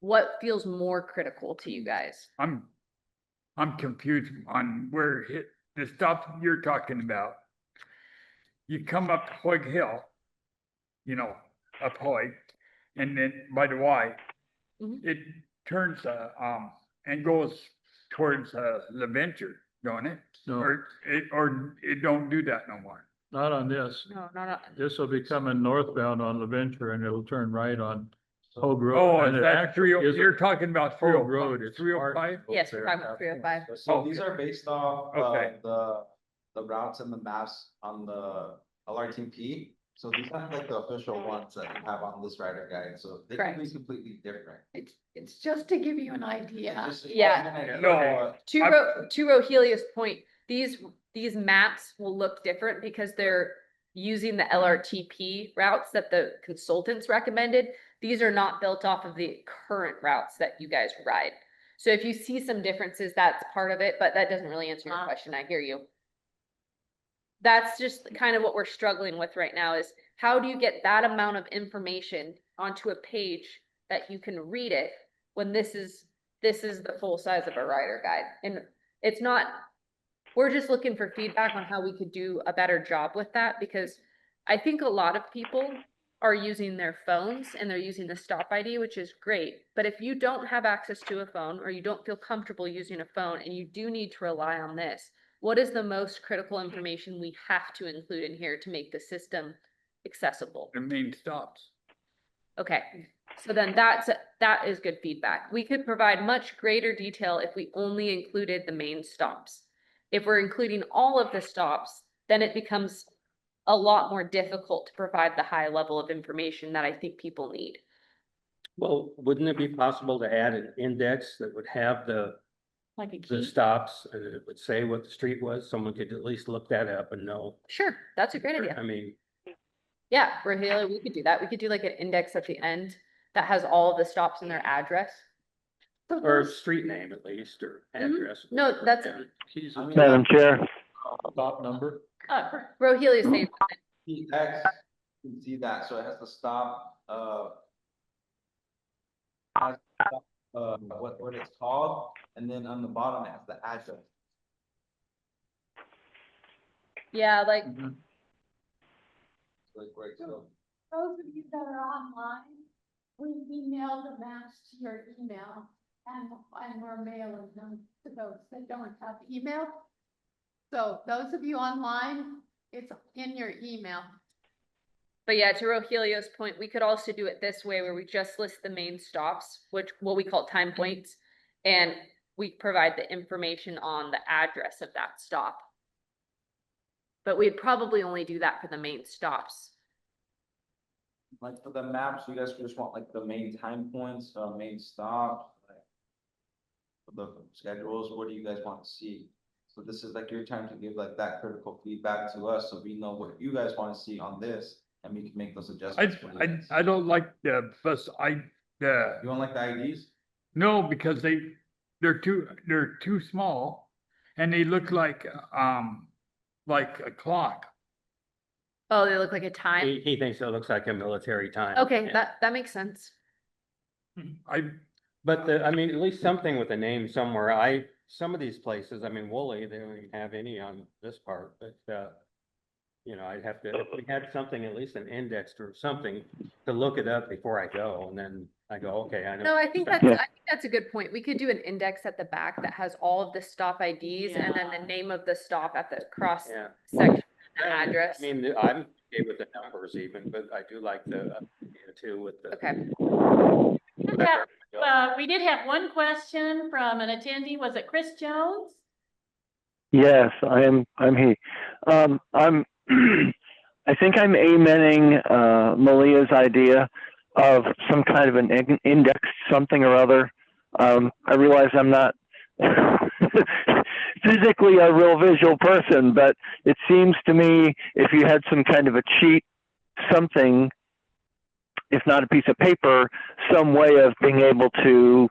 what feels more critical to you guys? I'm confused on where the stop you're talking about, you come up Hoig Hill, you know, up Hoig, and then by the Y, Mhm. it turns, and goes towards, LaVenture, don't it? No, Or it don't do that no more. not on this. No, no. This will be coming northbound on LaVenture and it'll turn right on Hogue Road. Oh, And is it that actually isn't you're talking about Hogue Road, it's 305? Yes, we're talking about 305. So these are based off, Okay. the routes and the maps on the LRTP. So these aren't like the official ones that you have on this rider guide, so they can be Correct. completely different. It's just to give you an idea. Just to Yeah. give you an idea No. of what- To Rohelia's point, these maps will look different because they're using the LRTP routes that the consultants recommended. These are not built off of the current routes that you guys ride. So if you see some differences, that's part of it, but that doesn't really answer your question. I hear you. That's just kind of what we're struggling with right now is how do you get that amount of information onto a page that you can read it when this is the full size of a rider guide? And it's not, we're just looking for feedback on how we could do a better job with that, because I think a lot of people are using their phones and they're using the stop ID, which is great. But if you don't have access to a phone or you don't feel comfortable using a phone and you do need to rely on this, what is the most critical information we have to include in here to make the system accessible? The main stops. Okay, so then that is good feedback. We could provide much greater detail if we only included the main stops. If we're including all of the stops, then it becomes a lot more difficult to provide the high level of information that I think people need. Well, wouldn't it be possible to add an index that would have the Like a key. stops and it would say what the street was? Someone could at least look that up and know. Sure, that's a great idea. I mean, Yeah, Rohelia, we could do that. We could do like an index at the end that has all of the stops and their address. or a street name at least, or address. No, that's- Yeah. Keys I and mean, Madam Chair, stop number. Rohelia's saying, The X, you can see that, so it has to stop, what it's called, and then on the bottom it has the address. yeah, like, Like where it's going. Those of you that are online, we email the maps to your email and we're mailing them to those that don't have email. So those of you online, it's in your email. but yeah, to Rohelia's point, we could also do it this way where we just list the main stops, which what we call time points, and we provide the information on the address of that stop. But we'd probably only do that for the main stops. Like for the maps, you guys just want like the main time points, main stops, like. For the schedules, what do you guys want to see? So this is like your time to give like that critical feedback to us, so we know what you guys want to see on this, and we can make those adjustments. for you guys. I don't like the bus, You don't like the IDs? no, because they're too small and they look like a clock. Oh, they look like a time? He thinks it looks like a military time. Okay, Yeah. that makes sense. But I mean, at least something with a name somewhere. Some of these places, I mean, Woolley, they don't even have any on this part, but, you know, I'd have to, if we had something, at least an index or something to look it up before I go, and then I go, okay, I know. No, I think that's a good point. We could do an index at the back that has all of the stop IDs and then the name of the stop at the cross Yeah. section, and address. I mean, I'm okay with the numbers even, but I do like the, too, with the. Okay. We did have one question from an attendee. Was it Chris Jones? yes, I'm he. I think I'm amening, Malia's idea of some kind of an index, something or other. I realize I'm not physically a real visual person, but it seems to me if you had some kind of a cheat, something, if not a piece of paper, some way of being able to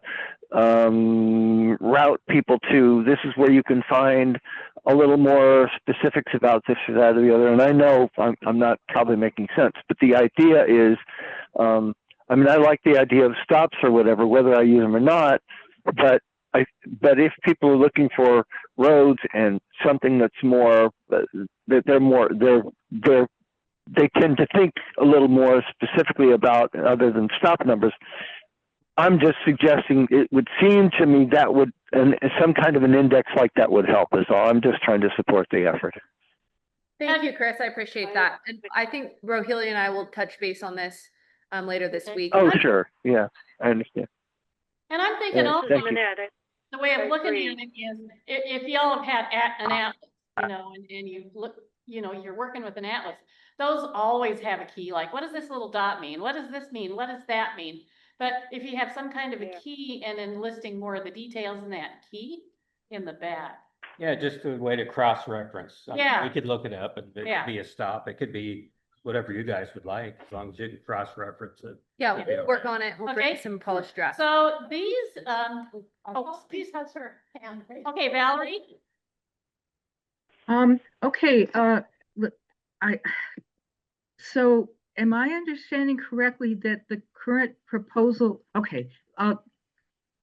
route people to, this is where you can find a little more specifics about this or that or the other. And I know I'm not probably making sense, but the idea is, I mean, I like the idea of stops or whatever, whether I use them or not, but but if people are looking for roads and something that's more, that they tend to think a little more specifically about other than stop numbers. I'm just suggesting, it would seem to me that would, and some kind of an index like that would help is all. I'm just trying to support the effort. Thank you, Chris. I appreciate that. And I think Rohili and I will touch base on this later this week. Oh, sure. Yeah, I understand. And I'm thinking also, Thank you. Minute. the way I of looking agree. at it is, if y'all have had an atlas, you know, and you look, you know, you're working with an atlas, those always have a key, like, what does this little dot mean? What does this mean? What does that mean? But if you have some kind of a Yeah. key and then listing more of the details in that key in the back. Yeah, just a way to cross-reference. I mean, Yeah. We could look it up and it Yeah. could be a stop. It could be whatever you guys would like, as long as you can cross-reference it. Yeah, we'll work on it. We'll bring Okay. some polished drafts. So these, Oh, please has her hand raised. okay, Valerie? Okay, so am I understanding correctly that the current proposal, okay,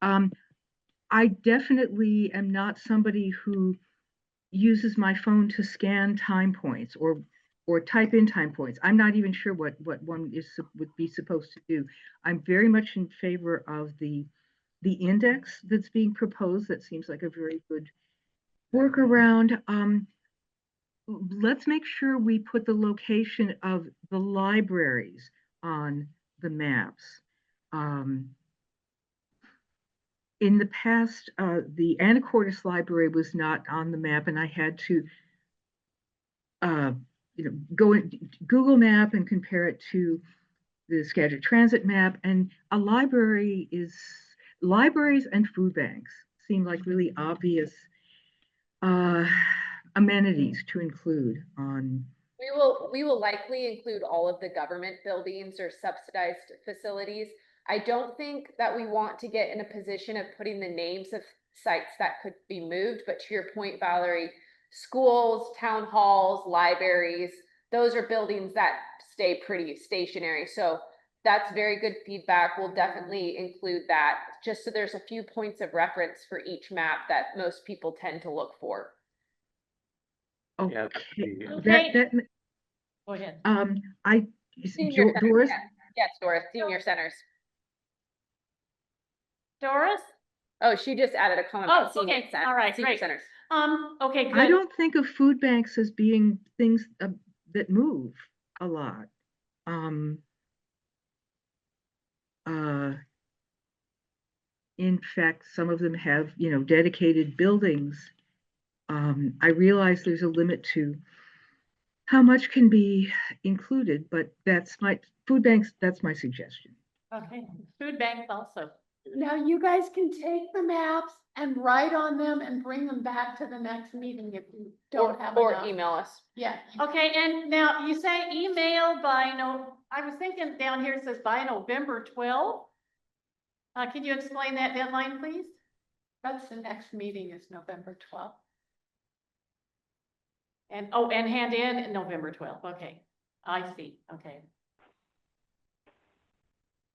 I definitely am not somebody who uses my phone to scan time points or type in time points. I'm not even sure what one would be supposed to do. I'm very much in favor of the index that's being proposed. That seems like a very good workaround. Let's make sure we put the location of the libraries on the maps. In the past, the Anacortes Library was not on the map, and I had to, go in Google Map and compare it to the Skagit Transit map. And libraries and food banks seem like really obvious amenities to include on. We will likely include all of the government buildings or subsidized facilities. I don't think that we want to get in a position of putting the names of sites that could be moved, but to your point, Valerie, schools, town halls, libraries, those are buildings that stay pretty stationary. So that's very good feedback. We'll definitely include that, just so there's a few points of reference for each map that most people tend to look for. Yeah, Okay. Go ahead. Senior centers, Doris, yes, Doris, senior centers. Doris? Oh, she just added a comment. Oh, about senior okay. cen- All right, senior great. centers. Okay, good. I don't think of food banks as being things that move a lot. In fact, some of them have, dedicated buildings. I realize there's a limit to how much can be included, but that's my food banks. That's my suggestion. Okay, food banks also. Now you guys can take the maps and write on them and bring them back to the next meeting if you don't have Or enough. email us. Yeah. Okay, and now you say email by I was thinking down here it says by November 12th. Can you explain that deadline, please? That's the next meeting is November 12th. And hand in November 12th. Okay, I see. Okay.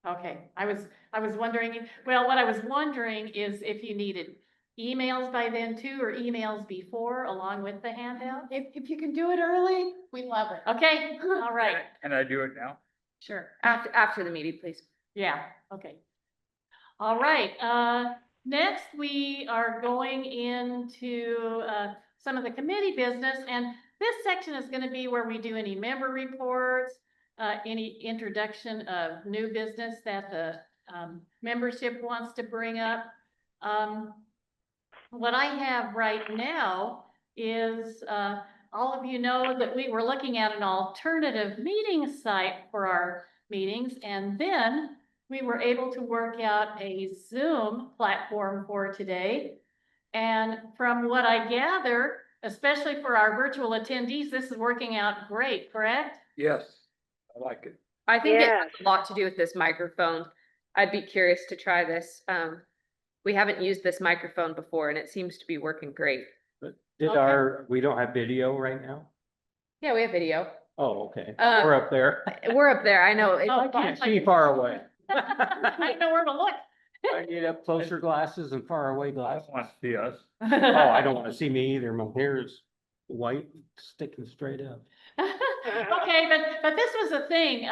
Okay, I was wondering, well, what I was wondering is if you needed emails by then too, or emails before along with the handout? If you can do it early, we love it. Okay, all right, Can I do it now? sure. After the meeting, please. Yeah, okay. All right, next we are going into some of the committee business, and this section is gonna be where we do any member reports, any introduction of new business that the membership wants to bring up. What I have right now is all of you know that we were looking at an alternative meeting site for our meetings, and then we were able to work out a Zoom platform for today. And from what I gather, especially for our virtual attendees, this is working out great, correct? Yes, I like it. I think it Yes. has a lot to do with this microphone. I'd be curious to try this. We haven't used this microphone before and it seems to be working great. Okay. We don't have video right now? Yeah, we have video. Oh, okay. We're up there. We're up there. I know. Oh, I can't see far away. I know where to look. I need up closer glasses and far away I glasses. want to see us. Oh, I don't wanna see me either. My hair is white, sticking straight up. Okay, but this was the thing,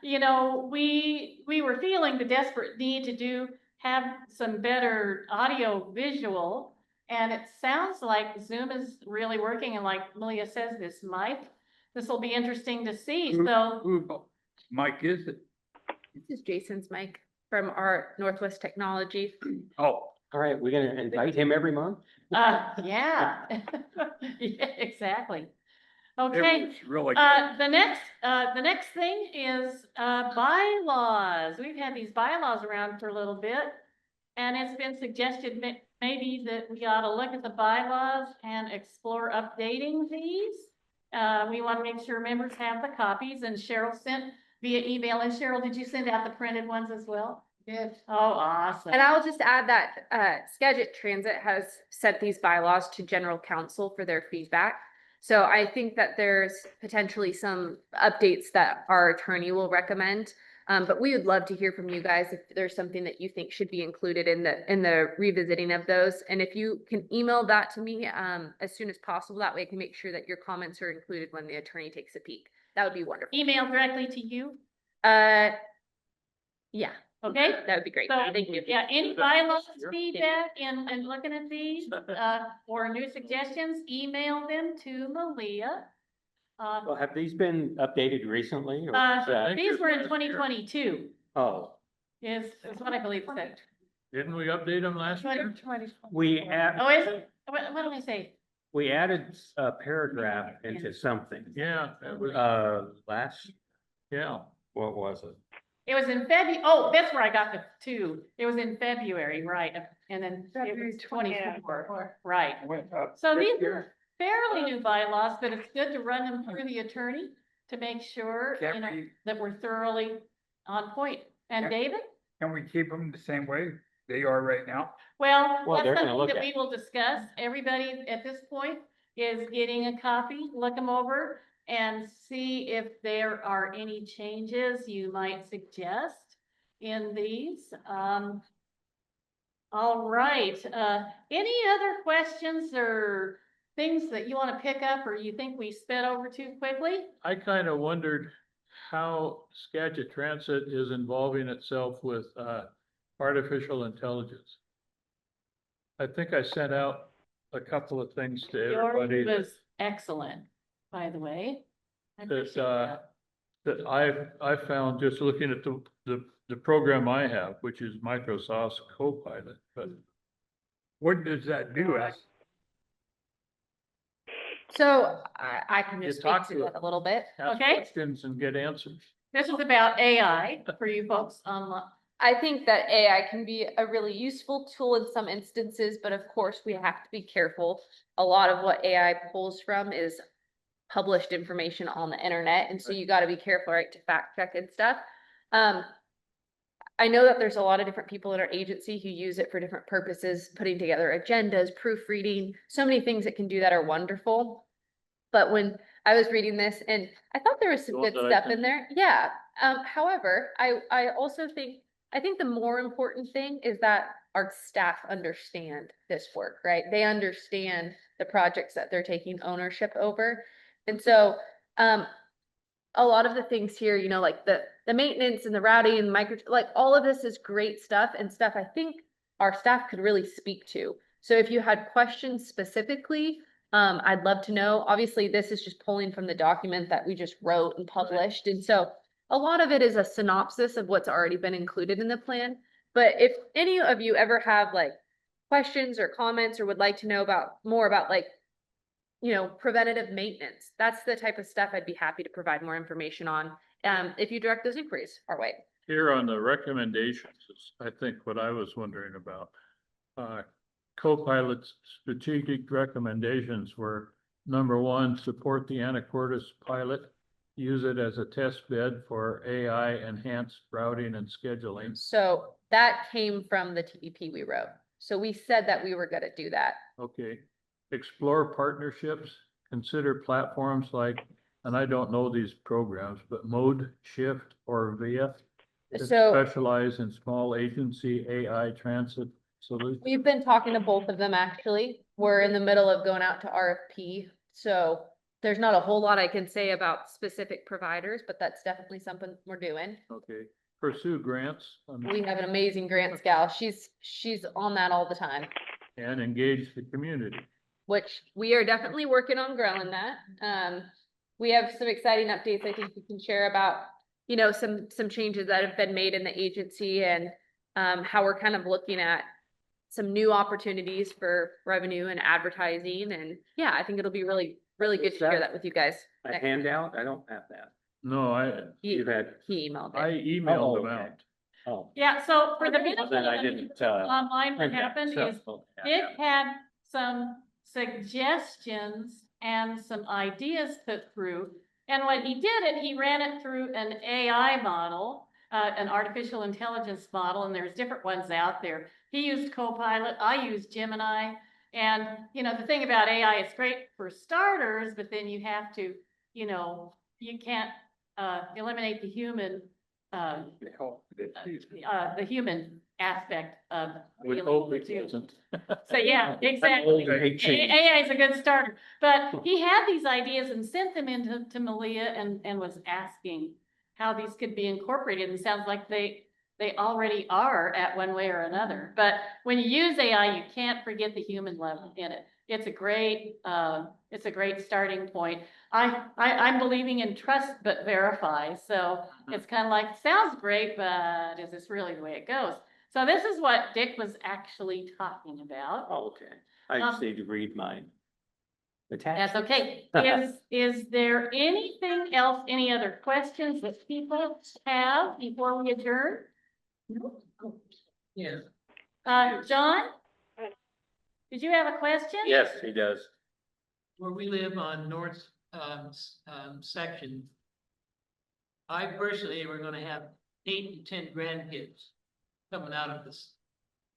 you know, we were feeling the desperate need to have some better audio visual. And it sounds like Zoom is really working, and like Malia says, this will be interesting to see, so. Who, Mike, is it? This is Jason's mic from our Northwest Technology. Oh, All right, we're gonna invite him every month? Yeah. Yeah, exactly. it Okay, was really. the next thing is, bylaws. We've had these bylaws around for a little bit. And it's been suggested maybe that we ought to look at the bylaws and explore updating these. We want to make sure members have the copies, and Cheryl sent via email. And Cheryl, did you send out the printed ones as well? Yes. Oh, awesome. And I'll just add that Skagit Transit has sent these bylaws to general counsel for their feedback. So I think that there's potentially some updates that our attorney will recommend. But we would love to hear from you guys if there's something that you think should be included in the revisiting of those. And if you can email that to me as soon as possible, that way I can make sure that your comments are included when the attorney takes a peek. That would be wonderful. Email directly to you. Yeah, Okay. that would be great. So, Thank you. yeah, any bylaws feedback in looking at these, or new suggestions, email them to Malia. Well, have these been updated recently? Or is that- These were in 2022, Oh, is what I believe it said. Didn't we update them last year? we add, Oh, is it? What did I say? we added a paragraph into something. Yeah, that was, Last, yeah. what was it? It was in February. Oh, that's where I got the two. It was in February, right? And then it February was 24, 24. right? Went up So this these year. are fairly new bylaws, but it's good to run them through the attorney to make sure, Can we, that we're thoroughly on point. And Yeah. David? can we keep them the same way they are right now? Well, Well, they're that's gonna something look that at we will discuss. Everybody at this point is getting a copy, look them over and see if there are any changes you might suggest in these. All right, any other questions or things that you want to pick up, or you think we sped over too quickly? I kind of wondered how Skagit Transit is involving itself with, artificial intelligence. I think I sent out a couple of things to everybody Yours was excellent, by the way. I appreciate that. that I found just looking at the program I have, which is Microsoft's Copilot, but What does that do? So I can You just talk speak to to it. that a little bit. ask Okay. questions and get answers. This is about AI for you folks online. I think that AI can be a really useful tool in some instances, but of course we have to be careful. A lot of what AI pulls from is published information on the internet, and so you gotta be careful, right, to fact check and stuff. I know that there's a lot of different people in our agency who use it for different purposes, putting together agendas, proofreading, so many things it can do that are wonderful. But when I was reading this, and I thought there was some The good one that I stuff sent in there, yeah. However, I also think, I think the more important thing is that our staff understand this work, right? They understand the projects that they're taking ownership over. And so, a lot of the things here, you know, like the maintenance and the routing and like all of this is great stuff and stuff I think our staff could really speak to. So if you had questions specifically, I'd love to know. Obviously, this is just pulling from the document that we just wrote and published. And so a lot of it is a synopsis of what's already been included in the plan. But if any of you ever have like questions or comments or would like to know about more about like, you know, preventative maintenance, that's the type of stuff I'd be happy to provide more information on. If you direct those inquiries our way. Here on the recommendations, is I think what I was wondering about. Copilot's strategic recommendations were, number one, support the Anacortes pilot. Use it as a test bed for AI enhanced routing and scheduling. So that came from the TDP we wrote. So we said that we were gonna do that. Okay. Explore partnerships, consider platforms like, and I don't know these programs, but Mode, Shift, or VIA that So specialize in small agency AI transit solutions? we've been talking to both of them, actually. We're in the middle of going out to RFP, so there's not a whole lot I can say about specific providers, but that's definitely something we're doing. Okay, pursue grants We have an amazing grants gal. She's on that all the time, and engage the community. which we are definitely working on growing that. We have some exciting updates I think we can share about, you know, some changes that have been made in the agency and how we're kind of looking at some new opportunities for revenue and advertising. And yeah, I think it'll be really, really good to share that with you guys. A next- handout? I don't have that. No, He You've had, he emailed I it. emailed Oh, them okay. out. oh. Yeah, so for the benefit Then I of didn't, online, what print that, happened so- is yeah, Dick yeah. had some suggestions and some ideas put through. And when he did it, he ran it through an AI model, an artificial intelligence model, and there's different ones out there. He used Copilot, I used Gemini. And, you know, the thing about AI, it's great for starters, but then you have to, you know, you can't eliminate the human, the human aspect of. We dealing hope with it too. doesn't. So yeah, exactly. Hate change. AI is a good starter, but he had these ideas and sent them to Malia and was asking how these could be incorporated, and sounds like they already are at one way or another. But when you use AI, you can't forget the human level in it. It's a great starting point. I'm believing in trust but verify, so it's kind of like, sounds great, but is this really the way it goes? So this is what Dick was actually talking about. Oh, okay. I just need to read mine. That's Attached. okay. Is there anything else, any other questions that people have before we adjourn? Yeah. John? Did you have a question? Yes, he does. Where we live on North, section, I personally, we're gonna have 8 to 10 grandkids coming out of this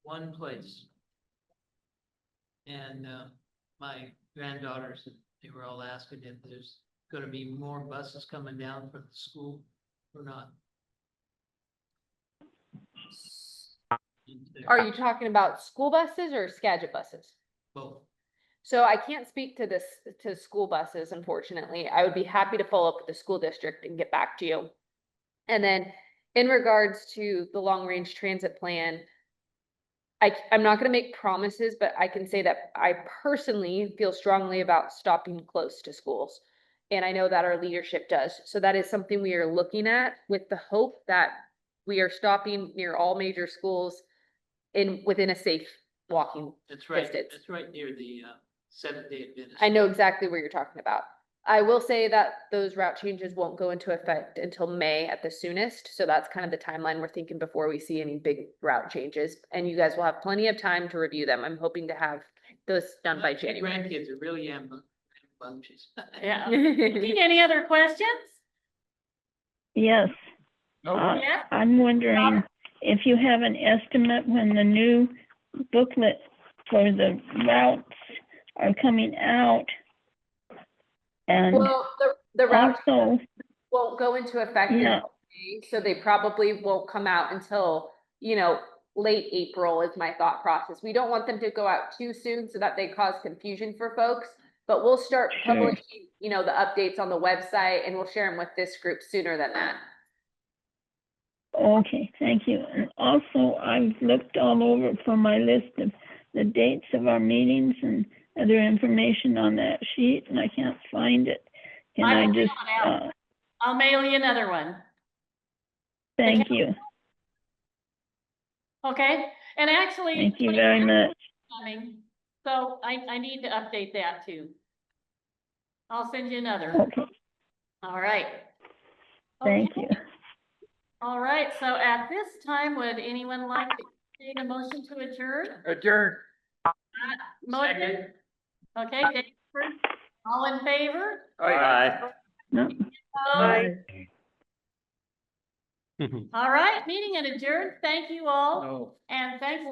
one place. And, my granddaughters, they were all asking if there's gonna be more buses coming down from the school or not. Are you talking about school buses or Skagit buses? Both. So I can't speak to this, to school buses, unfortunately. I would be happy to follow up with the school district and get back to you. And then in regards to the long-range transit plan, I'm not gonna make promises, but I can say that I personally feel strongly about stopping close to schools. And I know that our leadership does. So that is something we are looking at with the hope that we are stopping near all major schools within a safe walking. That's right, distance. that's right near the, Seventh-day Adventist. I know exactly what you're talking about. I will say that those route changes won't go into effect until May at the soonest. So that's kind of the timeline we're thinking before we see any big route changes. And you guys will have plenty of time to review them. I'm hoping to have those done by My January. grandkids are really bunches. Yeah. Any other questions? Yes, Yeah. I'm wondering if you have an estimate when the new booklet for the routes are coming out. And Well, the route also, won't go into effect Yeah. until May, so they probably won't come out until, you know, late April is my thought process. We don't want them to go out too soon so that they cause confusion for folks. But we'll start Sure. publishing, you know, the updates on the website and we'll share them with this group sooner than that. okay, thank you. And also, I've looked all over for my list of the dates of our meetings and other information on that sheet, and I can't find it. Can I I will just, mail it out. I'll mail you another one. thank you, Okay, and actually. thank you very much. Coming, so I need to update that too. I'll send you another. Okay, All right. thank Okay. you. All right, so at this time, would anyone like to make a motion to adjourn? Adjourn. Motion? Okay, Dave first. All in favor? Bye. No. Opposed? All right, meeting and adjourned. Thank you all, No. and thanks